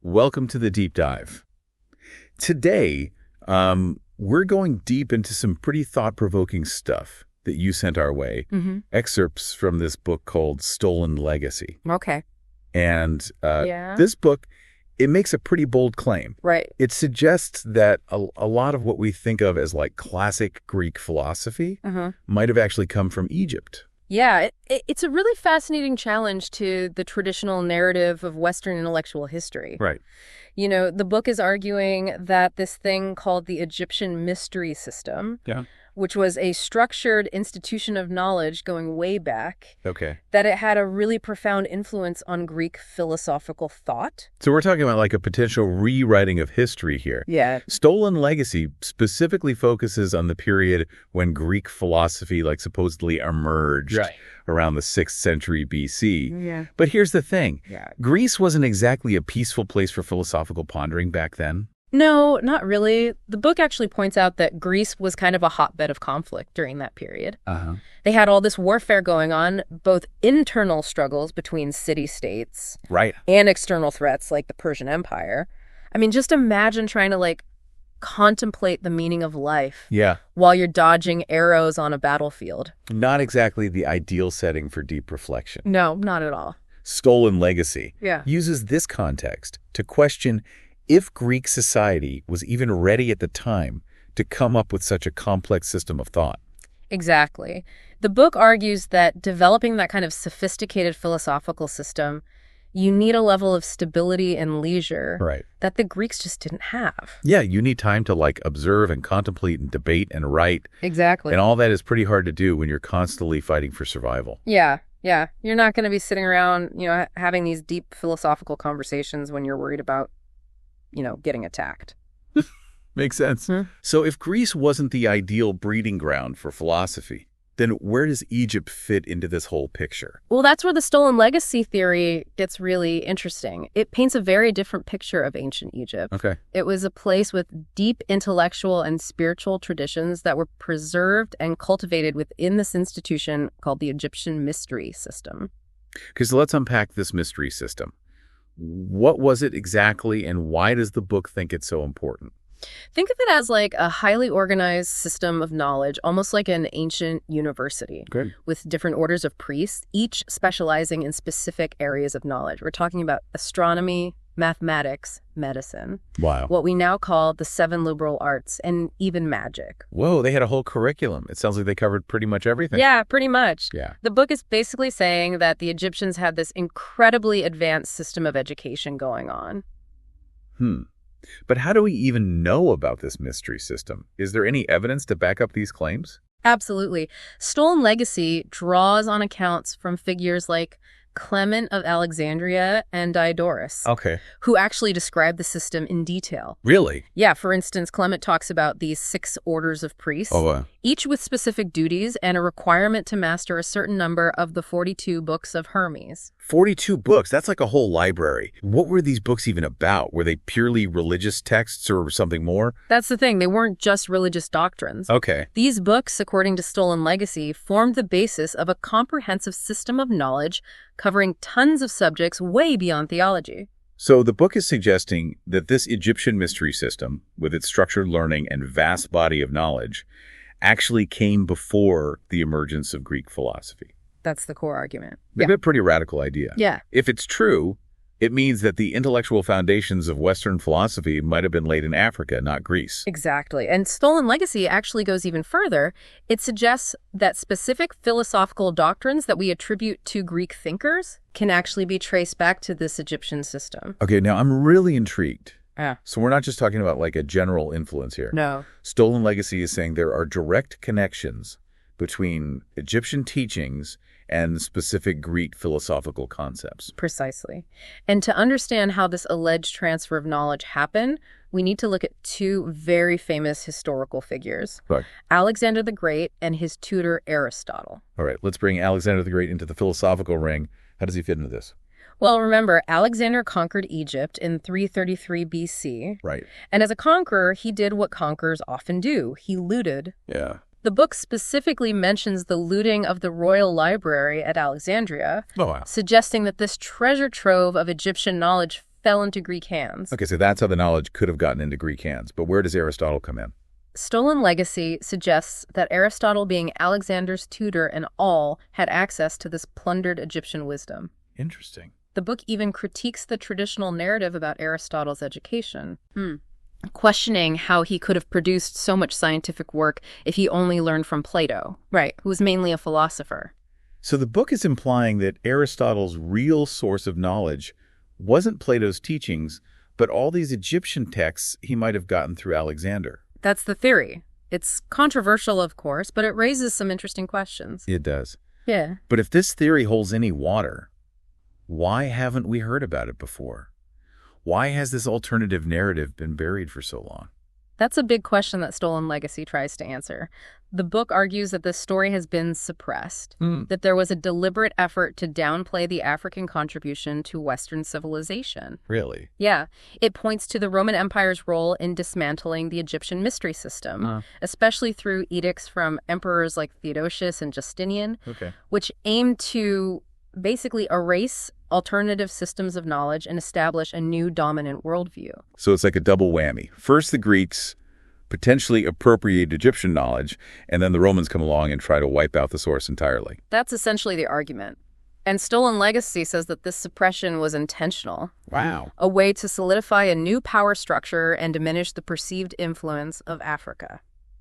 welcome to the deep dive. Today, we're going deep into some pretty thought-provoking stuff that you sent our way. Excerpts from this book called Stolen Legacy. Okay. And this book, it makes a pretty bold claim. Right. It suggests that a lot of what we think of as like classic Greek philosophy might have actually come from Egypt. Yeah, it's a really fascinating challenge to the traditional narrative of Western intellectual history. Right. You know, the book is arguing that this thing called the Egyptian mystery system, which was a structured institution of knowledge going way back, that it had a really profound influence on Greek philosophical thought. So we're talking about like a potential rewriting of history here. Yeah. Stolen Legacy specifically focuses on the period when Greek philosophy supposedly emerged around the 6th century BC. Yeah. But here's the thing. Greece wasn't exactly a peaceful place for philosophical pondering back then. No, not really. The book actually points out that Greece was kind of a hotbed of conflict during that period. They had all this warfare going on, both internal struggles between city-states and external threats like the Persian Empire. I mean, just imagine trying to contemplate the meaning of life while you're dodging arrows on a battlefield. Not exactly the ideal setting for deep reflection. No, not at all. Stolen Legacy uses this context to question if Greek society was even ready at the time to come up with such a complex system of thought. Exactly. The book argues that developing that kind of sophisticated philosophical system, you need a level of stability and leisure that the Greeks just didn't have. Yeah, you need time to observe and contemplate and debate and write. Exactly. And all that is pretty hard to do when you're constantly fighting for survival. Yeah. You're not going to be sitting around, having these deep philosophical conversations when you're worried about getting attacked. Makes sense. So if Greece wasn't the ideal breeding ground for philosophy, then where does Egypt fit into this whole picture? Well, that's where the stolen legacy theory gets really interesting. It paints a very different picture of ancient Egypt. It was a place with deep intellectual and spiritual traditions that were preserved and cultivated within this institution called the Egyptian mystery system. Okay, so let's unpack this mystery system. What was it exactly, and why does the book think it's so important? Think of it as a highly organized system of knowledge, almost like an ancient university, with different orders of priests, each specializing in specific areas of knowledge. We're talking about astronomy, mathematics, medicine. Wow. What we now call the 7 liberal arts, and even magic. Whoa, they had a whole curriculum. It sounds like they covered pretty much everything. Yeah, pretty much. Yeah. The book is basically saying that the Egyptians had this incredibly advanced system of education going on. But how do we even know about this mystery system? Is there any evidence to back up these claims? Absolutely. Stolen Legacy draws on accounts from figures like Clement of Alexandria and Diodorus, who actually describe the system in detail. Really? Yeah, for instance, Clement talks about these 6 orders of priests, each with specific duties and a requirement to master a certain number of the 42 books of Hermes. 42 books? That's like a whole library. What were these books even about? Were they purely religious texts or something more? That's the thing. They weren't just religious doctrines. These books, according to Stolen Legacy, formed the basis of a comprehensive system of knowledge covering tons of subjects way beyond theology. So the book is suggesting that this Egyptian mystery system, with its structured learning and vast body of knowledge, actually came before the emergence of Greek philosophy. That's the core argument. Maybe a pretty radical idea. Yeah. If it's true, it means that the intellectual foundations of Western philosophy might have been laid in Africa, not Greece. Exactly. And Stolen Legacy actually goes even further. It suggests that specific philosophical doctrines that we attribute to Greek thinkers can actually be traced back to this Egyptian system. Okay, now I'm really intrigued. Yeah. So we're not just talking about a general influence here. No. Stolen Legacy is saying there are direct connections between Egyptian teachings and specific Greek philosophical concepts. Precisely. And to understand how this alleged transfer of knowledge happened, we need to look at 2 very famous historical figures, Alexander the Great and his tutor Aristotle. All right, let's bring Alexander the Great into the philosophical ring. How does he fit into this? Well, remember, Alexander conquered Egypt in 333 BC. And as a conqueror, he did what conquerors often do. He looted. The book specifically mentions the looting of the royal library at Alexandria, suggesting that this treasure trove of Egyptian knowledge fell into Greek hands. Okay, so that's how the knowledge could have gotten into Greek hands. But where does Aristotle come in? Stolen Legacy suggests that Aristotle, being Alexander's tutor and all, had access to this plundered Egyptian wisdom. Interesting. The book even critiques the traditional narrative about Aristotle's education, questioning how he could have produced so much scientific work if he only learned from Plato, right, who was mainly a philosopher. So the book is implying that Aristotle's real source of knowledge wasn't Plato's teachings, but all these Egyptian texts he might have gotten through Alexander. That's the theory. It's controversial, of course, but it raises some interesting questions. It does. Yeah. But if this theory holds any water, why haven't we heard about it before? Why has this alternative narrative been buried for so long? That's a big question that Stolen Legacy tries to answer. The book argues that this story has been suppressed, that there was a deliberate effort to downplay the African contribution to Western civilization. Really? Yeah. It points to the Roman Empire's role in dismantling the Egyptian mystery system, especially through edicts from emperors like Theodosius and Justinian, which aimed to basically erase alternative systems of knowledge and establish a new dominant worldview. So it's like a double whammy. First, the Greeks potentially appropriate Egyptian knowledge, and then the Romans come along and try to wipe out the source entirely. That's essentially the argument. And Stolen Legacy says that this suppression was intentional. Wow. A way to solidify a new power structure and diminish the perceived influence of Africa.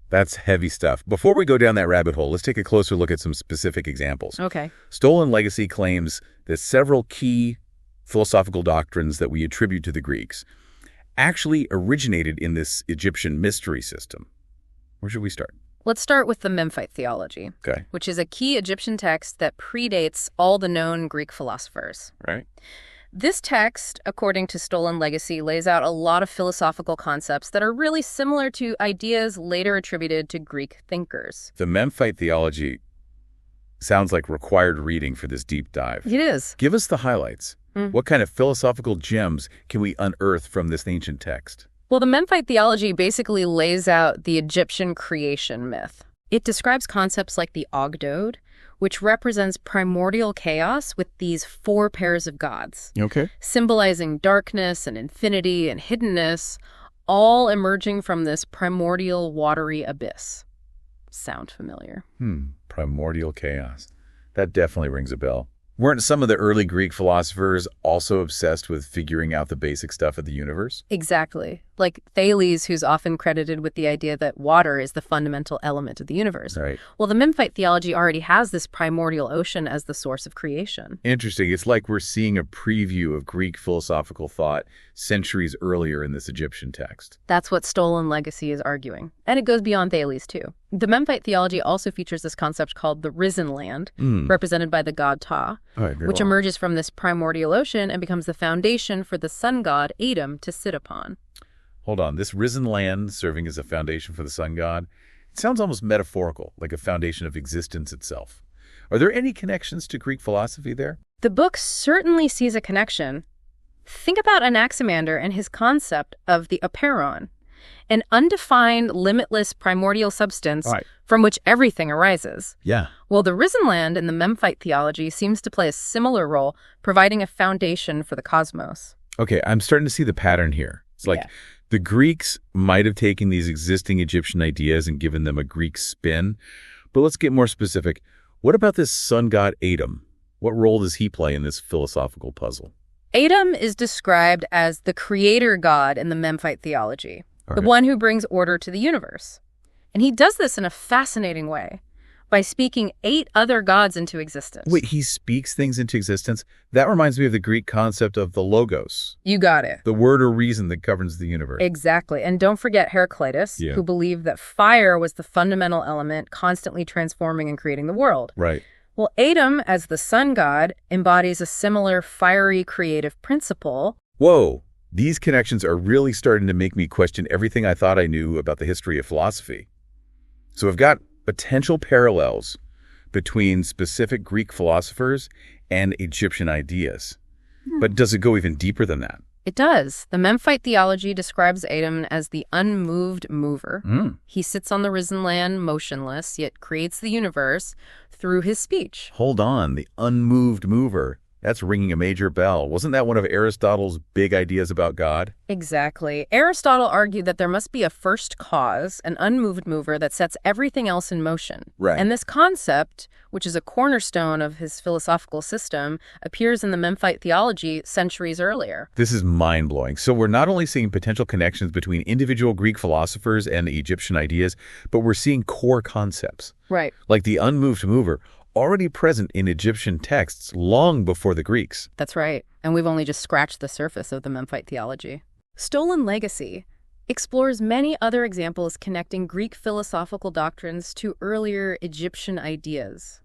That's heavy stuff. Before we go down that rabbit hole, let's take a closer look at some specific examples. Okay. Stolen Legacy claims that several key philosophical doctrines that we attribute to the Greeks actually originated in this Egyptian mystery system. Where should we start? Let's start with the Memphite Theology, which is a key Egyptian text that predates all the known Greek philosophers. Right. This text, according to Stolen Legacy, lays out a lot of philosophical concepts that are really similar to ideas later attributed to Greek thinkers. The Memphite Theology sounds like required reading for this deep dive. It is. Give us the highlights. What kind of philosophical gems can we unearth from this ancient text? Well, the Memphite Theology basically lays out the Egyptian creation myth. It describes concepts like the Ogdoad, which represents primordial chaos with these 4 pairs of gods, symbolizing darkness and infinity and hiddenness, all emerging from this primordial watery abyss. Sound familiar? Primordial chaos. That definitely rings a bell. Weren't some of the early Greek philosophers also obsessed with figuring out the basic stuff of the universe? Exactly. Like Thales, who's often credited with the idea that water is the fundamental element of the universe. Right. Well, the Memphite Theology already has this primordial ocean as the source of creation. Interesting. It's like we're seeing a preview of Greek philosophical thought centuries earlier in this Egyptian text. That's what Stolen Legacy is arguing. And it goes beyond Thales, too. The Memphite Theology also features this concept called the risen land, represented by the god Ptah, which emerges from this primordial ocean and becomes the foundation for the sun god Adam to sit upon. Hold on. This risen land serving as a foundation for the sun god, it sounds almost metaphorical, like a foundation of existence itself. Are there any connections to Greek philosophy there? The book certainly sees a connection. Think about Anaximander and his concept of the apeiron, an undefined, limitless primordial substance from which everything arises. Yeah. Well, the risen land in the Memphite Theology seems to play a similar role, providing a foundation for the cosmos. Okay, I'm starting to see the pattern here. It's like the Greeks might have taken these existing Egyptian ideas and given them a Greek spin. But let's get more specific. What about this sun god Adam? What role does he play in this philosophical puzzle? Adam is described as the creator god in the Memphite Theology, the one who brings order to the universe. And he does this in a fascinating way, by speaking 8 other gods into existence. Wait, he speaks things into existence? That reminds me of the Greek concept of the logos. You got it. The word or reason that governs the universe. Exactly. And don't forget Heraclitus, who believed that fire was the fundamental element constantly transforming and creating the world. Right. Well, Adam, as the sun god, embodies a similar fiery creative principle. Whoa. These connections are really starting to make me question everything I thought I knew about the history of philosophy. So I've got potential parallels between specific Greek philosophers and Egyptian ideas. But does it go even deeper than that? It does. The Memphite Theology describes Adam as the unmoved mover. He sits on the risen land motionless, yet creates the universe through his speech. Hold on, the unmoved mover. That's ringing a major bell. Wasn't that one of Aristotle's big ideas about God? Exactly. Aristotle argued that there must be a first cause, an unmoved mover that sets everything else in motion. Right. And this concept, which is a cornerstone of his philosophical system, appears in the Memphite Theology centuries earlier. This is mind-blowing. So we're not only seeing potential connections between individual Greek philosophers and Egyptian ideas, but we're seeing core concepts. Right. Like the unmoved mover, already present in Egyptian texts long before the Greeks. That's right. And we've only just scratched the surface of the Memphite theology. Stolen Legacy explores many other examples connecting Greek philosophical doctrines to earlier Egyptian ideas.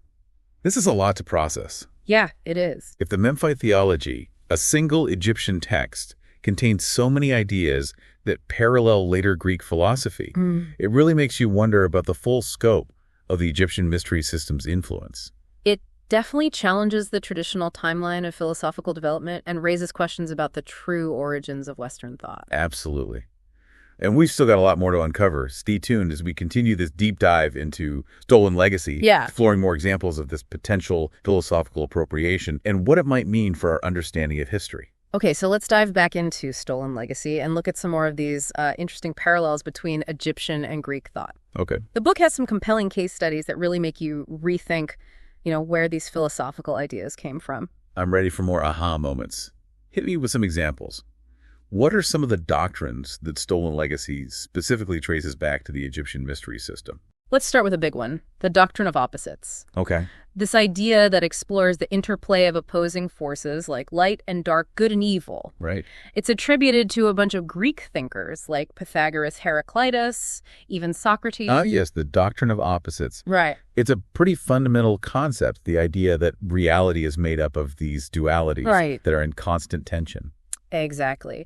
This is a lot to process. Yeah, it is. If the Memphite Theology, a single Egyptian text, contains so many ideas that parallel later Greek philosophy, it really makes you wonder about the full scope of the Egyptian mystery system's influence. It definitely challenges the traditional timeline of philosophical development and raises questions about the true origins of Western thought. Absolutely. And we've still got a lot more to uncover. Stay tuned as we continue this deep dive into Stolen Legacy, exploring more examples of this potential philosophical appropriation and what it might mean for our understanding of history. Okay, so let's dive back into Stolen Legacy and look at some more of these interesting parallels between Egyptian and Greek thought. Okay. The book has some compelling case studies that really make you rethink, where these philosophical ideas came from. I'm ready for more aha moments. Hit me with some examples. What are some of the doctrines that Stolen Legacy specifically traces back to the Egyptian mystery system? Let's start with a big one, the doctrine of opposites. Okay. This idea that explores the interplay of opposing forces like light and dark, good and evil. Right. It's attributed to a bunch of Greek thinkers like Pythagoras, Heraclitus, even Socrates. Yes, the doctrine of opposites. Right. It's a pretty fundamental concept, the idea that reality is made up of these dualities that are in constant tension. Exactly.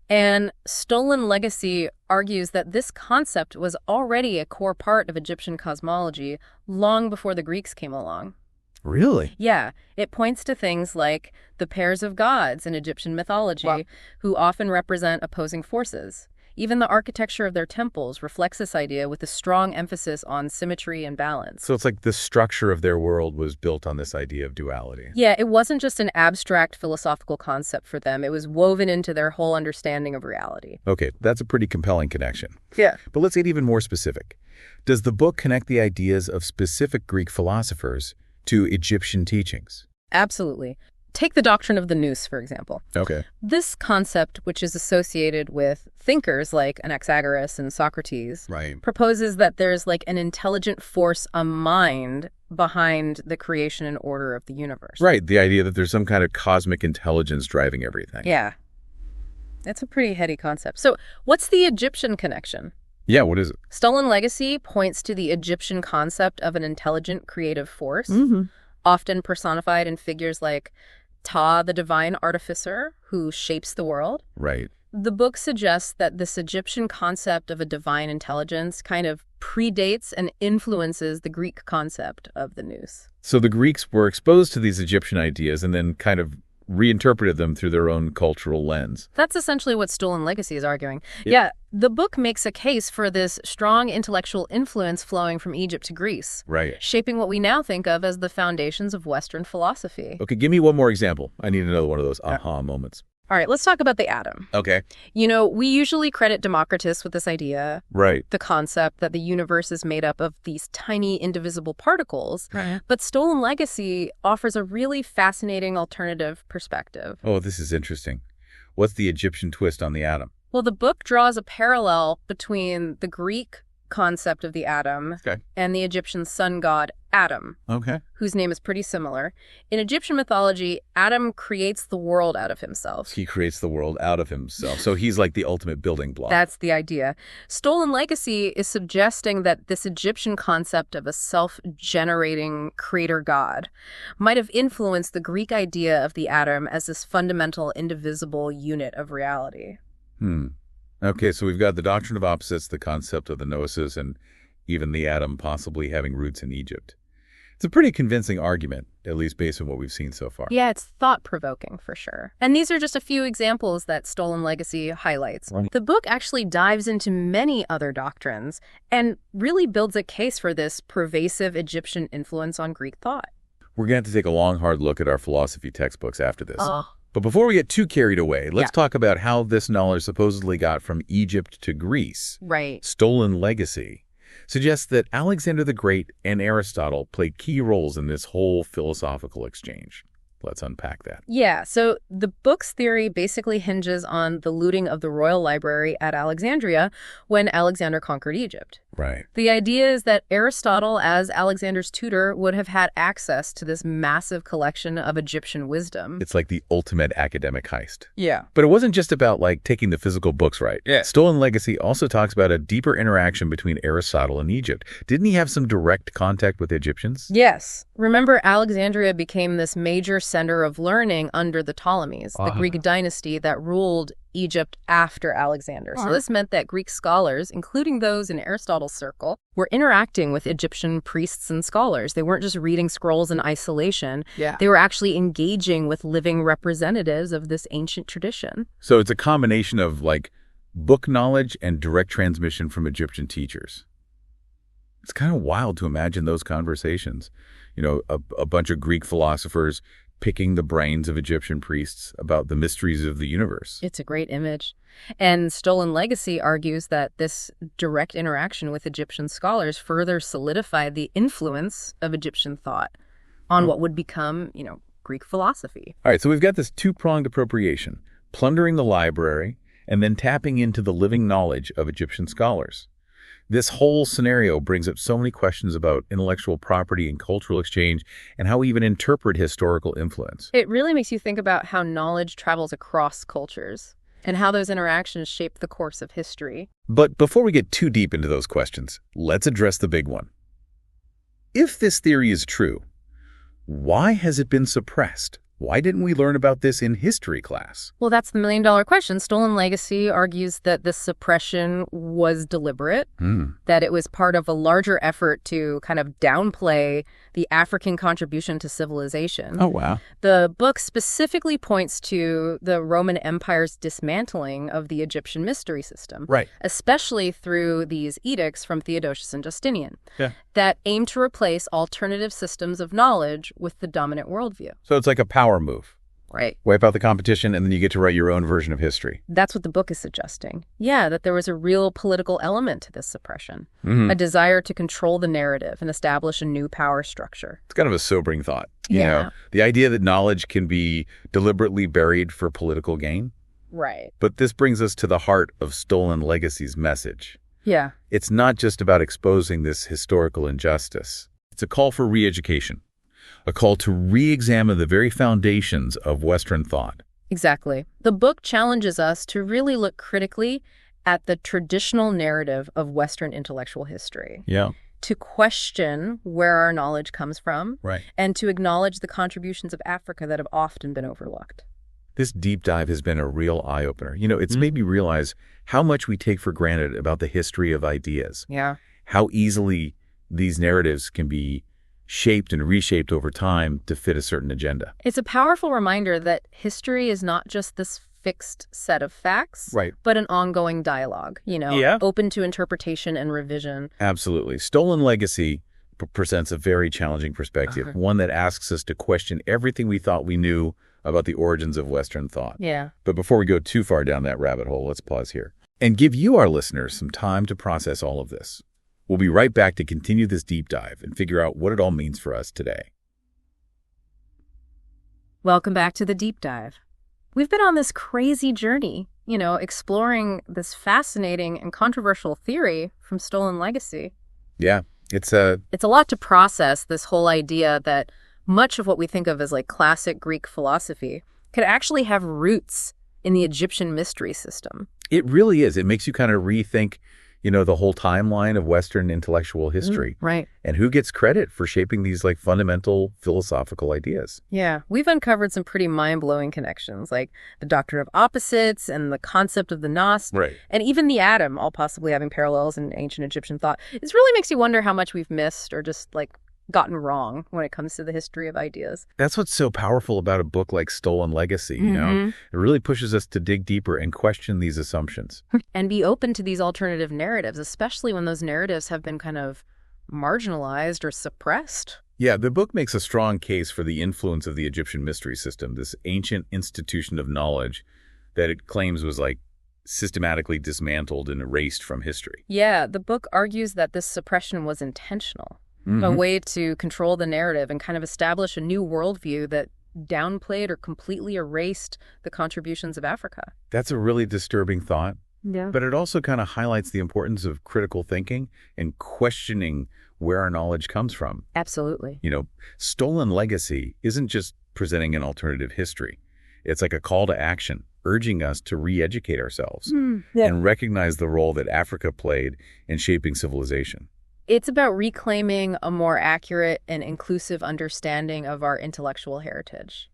And Stolen Legacy argues that this concept was already a core part of Egyptian cosmology long before the Greeks came along. Really? Yeah. It points to things like the pairs of gods in Egyptian mythology, who often represent opposing forces. Even the architecture of their temples reflects this idea with a strong emphasis on symmetry and balance. So it's like the structure of their world was built on this idea of duality. Yeah, it wasn't just an abstract philosophical concept for them. It was woven into their whole understanding of reality. Okay, that's a pretty compelling connection. Yeah. But let's get even more specific. Does the book connect the ideas of specific Greek philosophers to Egyptian teachings? Absolutely. Take the doctrine of the nous, for example. Okay. This concept, which is associated with thinkers like Anaxagoras and Socrates, proposes that there's like an intelligent force, a mind, behind the creation and order of the universe. Right, the idea that there's some kind of cosmic intelligence driving everything. Yeah. That's a pretty heady concept. So what's the Egyptian connection? Yeah, what is it? Stolen Legacy points to the Egyptian concept of an intelligent creative force, often personified in figures like Ta, the divine artificer, who shapes the world. Right. The book suggests that this Egyptian concept of a divine intelligence kind of predates and influences the Greek concept of the nous. So the Greeks were exposed to these Egyptian ideas and then kind of reinterpreted them through their own cultural lens. That's essentially what Stolen Legacy is arguing. Yeah, the book makes a case for this strong intellectual influence flowing from Egypt to Greece, shaping what we now think of as the foundations of Western philosophy. Okay, give me one more example. I need another one of those aha moments. All right, let's talk about the atom. Okay. We usually credit Democritus with this idea. Right. The concept that the universe is made up of these tiny, indivisible particles. Right. But Stolen Legacy offers a really fascinating alternative perspective. Oh, this is interesting. What's the Egyptian twist on the atom? Well, the book draws a parallel between the Greek concept of the atom and the Egyptian sun god Atum, whose name is pretty similar. In Egyptian mythology, Atum creates the world out of himself. He creates the world out of himself. So he's like the ultimate building block. That's the idea. Stolen Legacy is suggesting that this Egyptian concept of a self-generating creator god might have influenced the Greek idea of the atom as this fundamental, indivisible unit of reality. Okay, so we've got the doctrine of opposites, the concept of the gnosis, and even the atom possibly having roots in Egypt. It's a pretty convincing argument, at least based on what we've seen so far. Yeah, it's thought-provoking for sure. And these are just a few examples that Stolen Legacy highlights. Right. The book actually dives into many other doctrines and really builds a case for this pervasive Egyptian influence on Greek thought. We're going to have to take a long, hard look at our philosophy textbooks after this. Oh. But before we get too carried away, let's talk about how this knowledge supposedly got from Egypt to Greece. Right. Stolen legacy suggests that Alexander the Great and Aristotle played key roles in this whole philosophical exchange. Let's unpack that. Yeah, so the book's theory basically hinges on the looting of the royal library at Alexandria when Alexander conquered Egypt. Right. The idea is that Aristotle, as Alexander's tutor, would have had access to this massive collection of Egyptian wisdom. It's like the ultimate academic heist. Yeah. But it wasn't just about, like, taking the physical books right. Yeah. Stolen legacy also talks about a deeper interaction between Aristotle and Egypt. Didn't he have some direct contact with the Egyptians? Yes. Remember, Alexandria became this major center of learning under the Ptolemies, the Greek dynasty that ruled Egypt after Alexander. So this meant that Greek scholars, including those in Aristotle's circle, were interacting with Egyptian priests and scholars. They weren't just reading scrolls in isolation. Yeah. They were actually engaging with living representatives of this ancient tradition. So it's a combination of, like, book knowledge and direct transmission from Egyptian teachers. It's kind of wild to imagine those conversations. You know, a bunch of Greek philosophers picking the brains of Egyptian priests about the mysteries of the universe. It's a great image. And Stolen Legacy argues that this direct interaction with Egyptian scholars further solidified the influence of Egyptian thought on what would become, Greek philosophy. All right, so we've got this two-pronged appropriation, plundering the library and then tapping into the living knowledge of Egyptian scholars. This whole scenario brings up so many questions about intellectual property and cultural exchange and how we even interpret historical influence. It really makes you think about how knowledge travels across cultures and how those interactions shape the course of history. But before we get too deep into those questions, let's address the big one. If this theory is true, why has it been suppressed? Why didn't we learn about this in history class? Well, that's the million-dollar question. Stolen Legacy argues that this suppression was deliberate, that it was part of a larger effort to kind of downplay the African contribution to civilization. Oh, wow. The book specifically points to the Roman Empire's dismantling of the Egyptian mystery system, Right. especially through these edicts from Theodosius and Justinian that aim to replace alternative systems of knowledge with the dominant worldview. So it's like a power move. Right. Wipe out the competition, and then you get to write your own version of history. That's what the book is suggesting. Yeah, that there was a real political element to this suppression, a desire to control the narrative and establish a new power structure. It's kind of a sobering thought. Yeah. You know, the idea that knowledge can be deliberately buried for political gain. Right. But this brings us to the heart of Stolen Legacy's message. Yeah. It's not just about exposing this historical injustice. It's a call for re-education, a call to re-examine the very foundations of Western thought. Exactly. The book challenges us to really look critically at the traditional narrative of Western intellectual history, Yeah. to question where our knowledge comes from, Right. and to acknowledge the contributions of Africa that have often been overlooked. This deep dive has been a real eye-opener. You know, it's made me realize how much we take for granted about the history of ideas, Yeah. how easily these narratives can be shaped and reshaped over time to fit a certain agenda. It's a powerful reminder that history is not just this fixed set of facts, Right. but an ongoing dialogue, Yeah. open to interpretation and revision. Absolutely. Stolen Legacy presents a very challenging perspective, one that asks us to question everything we thought we knew about the origins of Western thought. Yeah. But before we go too far down that rabbit hole, let's pause here and give you, our listeners, some time to process all of this. We'll be right back to continue this deep dive and figure out what it all means for us today. Welcome back to the deep dive. We've been on this crazy journey, exploring this fascinating and controversial theory from Stolen Legacy. Yeah, it's a lot to process, this whole idea that much of what we think of as like classic Greek philosophy could actually have roots in the Egyptian mystery system. It really is. It makes you kind of rethink, the whole timeline of Western intellectual history. Right. And who gets credit for shaping these like fundamental philosophical ideas. Yeah. We've uncovered some pretty mind-blowing connections, like the doctrine of opposites and the concept of the Gnost, Right. and even the atom, all possibly having parallels in ancient Egyptian thought. It really makes you wonder how much we've missed or just like gotten wrong when it comes to the history of ideas. That's what's so powerful about a book like Stolen Legacy, It really pushes us to dig deeper and question these assumptions. And be open to these alternative narratives, especially when those narratives have been kind of marginalized or suppressed. Yeah, the book makes a strong case for the influence of the Egyptian mystery system, this ancient institution of knowledge that it claims was like systematically dismantled and erased from history. Yeah, the book argues that this suppression was intentional, a way to control the narrative and kind of establish a new worldview that downplayed or completely erased the contributions of Africa. That's a really disturbing thought. Yeah. But it also kind of highlights the importance of critical thinking and questioning where our knowledge comes from. Absolutely. Stolen legacy isn't just presenting an alternative history. It's like a call to action, urging us to re-educate ourselves and recognize the role that Africa played in shaping civilization. It's about reclaiming a more accurate and inclusive understanding of our intellectual heritage,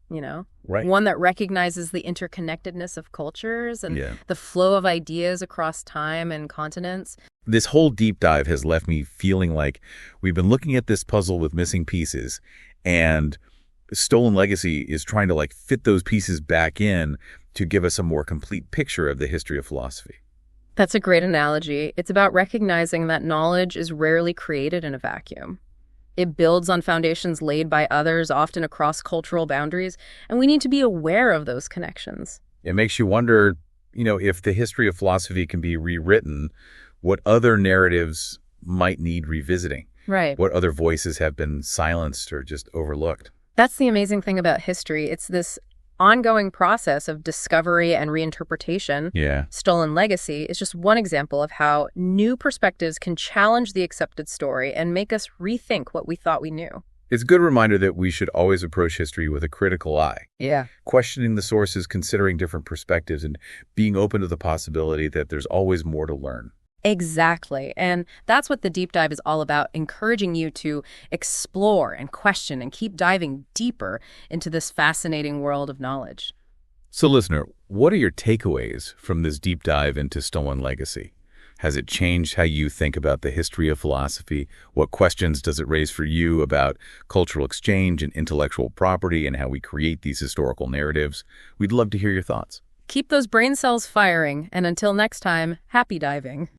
Right. One that recognizes the interconnectedness of cultures and the flow of ideas across time and continents. This whole deep dive has left me feeling like we've been looking at this puzzle with missing pieces, and Stolen Legacy is trying to fit those pieces back in to give us a more complete picture of the history of philosophy. That's a great analogy. It's about recognizing that knowledge is rarely created in a vacuum. It builds on foundations laid by others, often across cultural boundaries, and we need to be aware of those connections. It makes you wonder, if the history of philosophy can be rewritten, what other narratives might need revisiting? Right. What other voices have been silenced or just overlooked? That's the amazing thing about history. It's this ongoing process of discovery and reinterpretation. Yeah. Stolen Legacy is just one example of how new perspectives can challenge the accepted story and make us rethink what we thought we knew. It's a good reminder that we should always approach history with a critical eye. Yeah. Questioning the sources, considering different perspectives, and being open to the possibility that there's always more to learn. Exactly. And that's what the deep dive is all about, encouraging you to explore and question and keep diving deeper into this fascinating world of knowledge. So listener, what are your takeaways from this deep dive into Stolen Legacy? Has it changed how you think about the history of philosophy? What questions does it raise for you about cultural exchange and intellectual property and how we create these historical narratives? We'd love to hear your thoughts. Keep those brain cells firing, and until next time, happy diving.